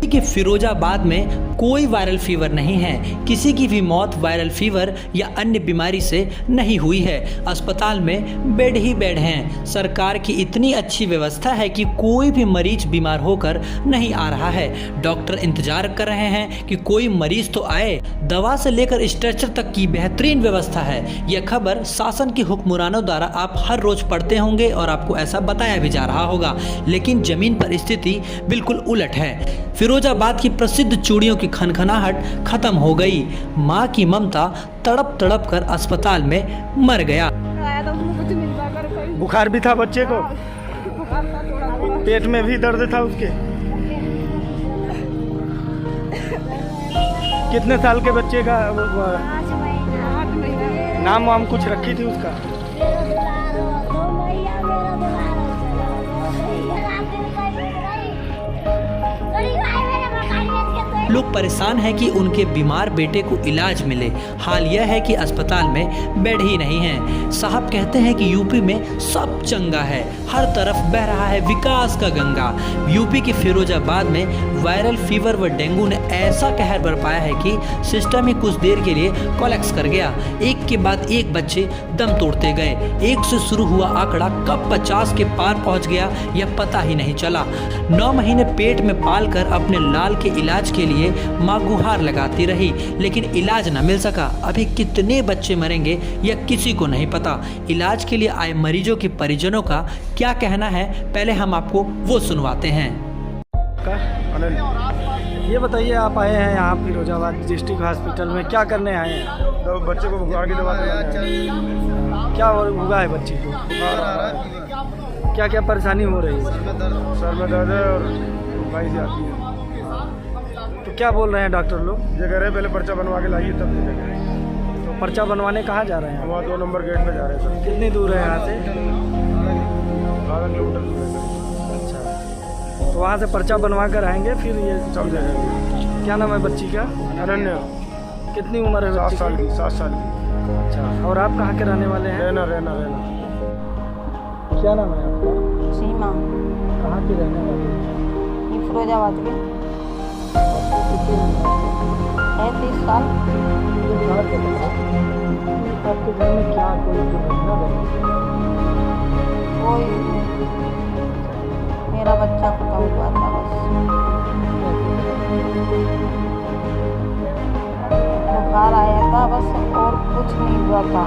के फिरोजाबाद में कोई वायरल फीवर नहीं है। किसी की भी मौत वायरल फीवर या अन्य बीमारी से नहीं हुई है। अस्पताल में बेड ही बेड हैं। सरकार की इतनी अच्छी व्यवस्था है कि कोई भी मरीज बीमार होकर नहीं आ रहा है। डॉक्टर इंतजार कर रहे हैं कि कोई मरीज तो आए। दवा से लेकर स्ट्रेचर तक की बेहतरीन व्यवस्था है। यह खबर शासन के हुक्मरानों द्वारा आप हर रोज पढ़ते होंगे और आपको ऐसा बताया भी जा रहा होगा, लेकिन जमीन पर स्थिति बिल्कुल उलट है। फिरोजाबाद की प्रसिद्ध चूड़ियों की खनखनाहट खत्म हो गई। माँ की ममता तड़प तड़प कर अस्पताल में मर गया। बुखार भी था बच्चे को, पेट में भी दर्द था उसके। कितने साल के बच्चे का नाम वाम कुछ रखी थी उसका? लोग परेशान हैं कि उनके बीमार बेटे को इलाज मिले। हाल यह है कि अस्पताल में बेड ही नहीं है। साहब कहते हैं कि यूपी में सब चंगा है, हर तरफ बह रहा है विकास का गंगा। यूपी के फिरोजाबाद में वायरल फीवर व डेंगू ने ऐसा कहर बरपाया है कि सिस्टम ही कुछ देर के लिए कोलैप्स कर गया। एक के बाद एक बच्चे दम तोड़ते गए। 1 से शुरू हुआ आंकड़ा कब 50 के पार पहुंच गया यह पता ही नहीं चला। 9 महीने पेट में पालकर अपने लाल के इलाज के लिए मां गुहार लगाती रही, लेकिन इलाज न मिल सका। अभी कितने बच्चे मरेंगे यह किसी को नहीं पता। इलाज के लिए आए मरीजों के परिजनों का क्या कहना है, पहले हम आपको वो सुनवाते हैं। ये बताइए, आप आए हैं यहाँ फिरोजाबाद डिस्ट्रिक्ट हॉस्पिटल में, क्या करने आए हैं? तो बच्चे को बुखार की दवा क्या हुआ है बच्चे को? क्या क्या परेशानी हो रही है? सर में दर्द है और बुखार से आती है। तो क्या बोल रहे हैं डॉक्टर लोग? ये कह रहे हैं पहले पर्चा बनवा के लाइए तब देखेंगे। तो पर्चा बनवाने कहाँ जा रहे हैं? वहाँ 2 नंबर गेट में जा रहे हैं सर। कितनी दूर है यहाँ से? 12 किलोमीटर दूर है सर। अच्छा, तो वहाँ से पर्चा बनवा कर आएंगे फिर ये सब जगह। क्या नाम है बच्ची का? अनन्या। कितनी उम्र है? 7 साल की। 7 साल की। अच्छा, और आप कहाँ के रहने वाले हैं? रहना। क्या नाम है आपका? सीमा। कहाँ की रहने वाले हैं? ये फिरोजाबाद के है 30 साल। आपके घर में क्या कोई दुर्घटना रही? कोई मेरा बच्चा खत्म हुआ था बस। बुखार आया था बस, और कुछ नहीं हुआ था।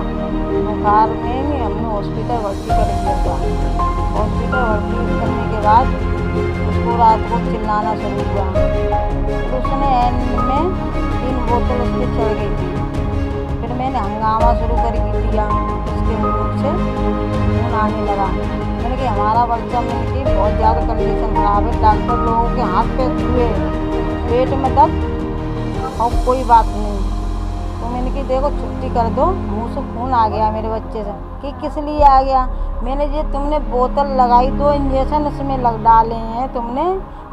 बुखार में ही हमने हॉस्पिटल भर्ती कर दिया था। हॉस्पिटल भर्ती करने के बाद उसको रात को चिल्लाना शुरू हुआ। तो उसने एन में 3 बोतल उसके चढ़ गई थी। फिर मैंने हंगामा शुरू कर दिया, उसके मुँह से खून आने लगा। मैंने कि हमारा बच्चा मैंने कि बहुत ज़्यादा कंडीशन खराब है। डॉक्टर लोगों के हाथ पे छुए, पेट में दर्द और कोई बात नहीं। तो मैंने कि देखो छुट्टी कर दो, मुँह से खून आ गया मेरे बच्चे से। कि किस लिए आ गया? मैंने ये तुमने बोतल लगाई, 2 इंजेक्शन इसमें लग डाले हैं तुमने,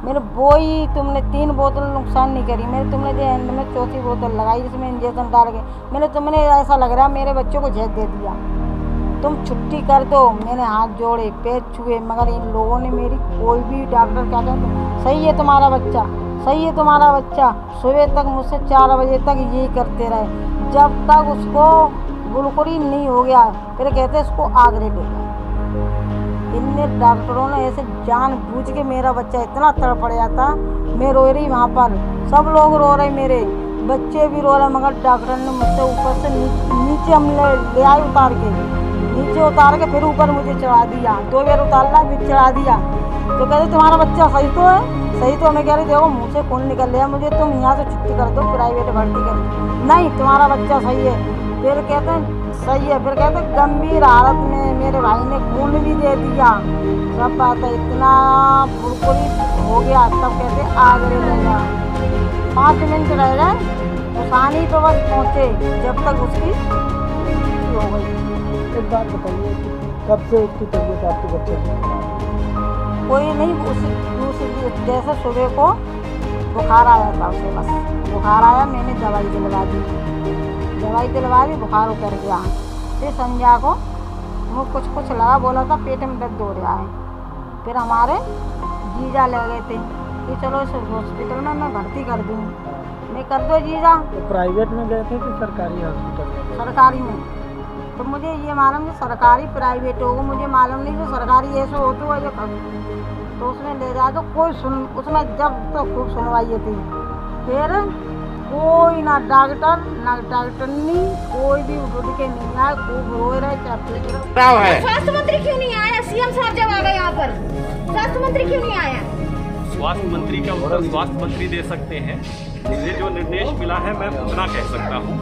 मेरे बोई तुमने 3 बोतल नुकसान नहीं करी। मेरे तुमने जो एंड में 4थी बोतल लगाई जिसमें इंजेक्शन डाल के तुमने ऐसा लग रहा है मेरे बच्चों को झेल दे दिया। तुम छुट्टी कर दो। मैंने हाथ जोड़े, पैर छुए, मगर इन लोगों ने मेरी कोई भी डॉक्टर क्या कहते, सही है तुम्हारा बच्चा, सही है तुम्हारा बच्चा। सुबह तक मुझसे 4 बजे तक यही करते रहे, जब तक उसको गुलकुरी नहीं हो गया। फिर कहते इसको आगरे ले गए। इनने डॉक्टरों ने ऐसे जानबूझ के मेरा बच्चा इतना तड़पड़ाया था। मैं रो रही वहाँ पर, सब लोग रो रहे, मेरे बच्चे भी रो रहे, मगर डॉक्टर ने मुझसे ऊपर से नीचे हम ले आए, नीचे उतार के फिर ऊपर मुझे चढ़ा दिया। 2 बार उतारना फिर चढ़ा दिया। तो कहते तुम्हारा बच्चा सही तो है? सही तो। मैं कह रही देखो मुँह से खून निकल रहा, मुझे तुम यहाँ से छुट्टी कर दो, प्राइवेट भर्ती कर। नहीं, तुम्हारा बच्चा सही है। फिर कहते हैं सही है। फिर कहते गंभीर हालत में मेरे भाई ने खून भी दे दिया। सब बात है, इतना फुरफुरी हो गया। तब कहते आगरे ले गया। 5 मिनट रह गए, उसानी तो बस पहुँचे जब तक उसकी हो गई। एक बात बताइए, कब से उसकी तबीयत आपके बच्चे की? कोई नहीं, दूसरी जैसे सुबह को बुखार आया था उसे, बस बुखार आया, मैंने दवाई दिलवा दी, बुखार उतर गया। फिर संध्या को वो कुछ लगा, बोला था पेट में दर्द हो रहा है। फिर हमारे जीजा ले गए थे, कि चलो इस हॉस्पिटल में मैं भर्ती कर दूँ। मैं कर दो जीजा। तो प्राइवेट में गए थे कि सरकारी हॉस्पिटल में? सरकारी में। तो मुझे ये मालूम कि सरकारी प्राइवेट होगा, मुझे मालूम नहीं कि सरकारी ऐसे होते हुआ जो तो उसमें ले जाए तो कोई उसमें जब तो खूब सुनवाई थी, फिर कोई ना डॉक्टरनी कोई भी उठ के नहीं आया, खूब रोए रहे चाहते। स्वास्थ्य मंत्री क्यों नहीं आया? सीएम साहब जब आ गए यहाँ पर, स्वास्थ्य मंत्री क्यों नहीं आया? स्वास्थ्य मंत्री का उत्तर स्वास्थ्य मंत्री दे सकते हैं। मुझे जो निर्देश मिला है मैं उतना कह सकता हूँ,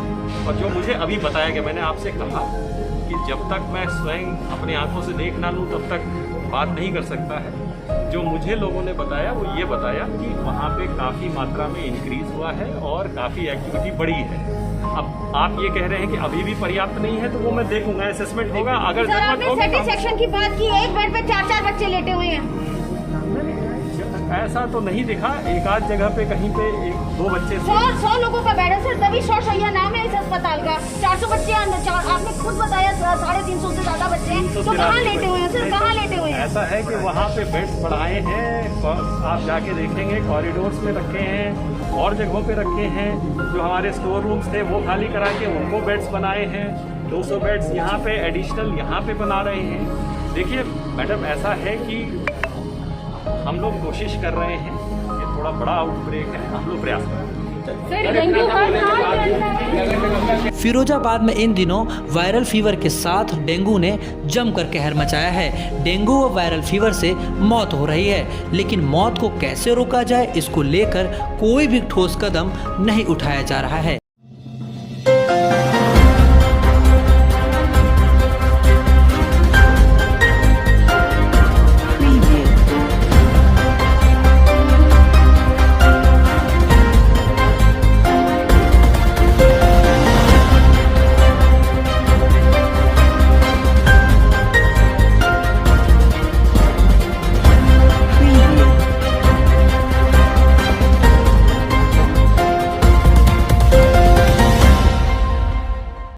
और जो मुझे अभी बताया गया, मैंने आपसे कहा कि जब तक मैं स्वयं अपने आंखों से देख ना लूँ तब तक बात नहीं कर सकता है। जो मुझे लोगों ने बताया वो ये बताया कि वहाँ पे काफ़ी मात्रा में इंक्रीज हुआ है और काफ़ी एक्टिविटी बढ़ी है। अब आप ये कह रहे हैं कि अभी भी पर्याप्त नहीं है, तो वो मैं देखूंगा, असेसमेंट होगा। अगर सर, आपने सेटिस्फेक्शन की बात की, एक बेड पे 4-4 बच्चे लेटे हुए हैं। ऐसा तो नहीं दिखा, एक आध जगह पे कहीं पे 1-2 बच्चे 100 लोगों का बेड है सर, तभी 100 शैया नाम है इस अस्पताल का। 400 बच्चे आपने खुद बताया, 350 से ज्यादा बच्चे हैं, तो कहाँ लेटे हुए हैं सर, कहाँ लेटे हुए हैं? ऐसा है कि वहाँ पे बेड्स बढ़ाए हैं, आप जाके देखेंगे कॉरिडोर्स में रखे हैं और जगहों पे रखे हैं। जो हमारे स्टोर रूम्स थे वो खाली करा के उनको बेड्स बनाए हैं। 200 बेड्स यहाँ पे एडिशनल यहाँ पे बना रहे हैं। देखिए मैडम, ऐसा है कि हम लोग कोशिश कर रहे हैं, ये थोड़ा बड़ा आउटब्रेक है, हम लोग प्रयास कर रहे हैं। फिरोजाबाद में इन दिनों वायरल फीवर के साथ डेंगू ने जमकर कहर मचाया है। डेंगू व वायरल फीवर से मौत हो रही है, लेकिन मौत को कैसे रोका जाए इसको लेकर कोई भी ठोस कदम नहीं उठाया जा रहा है।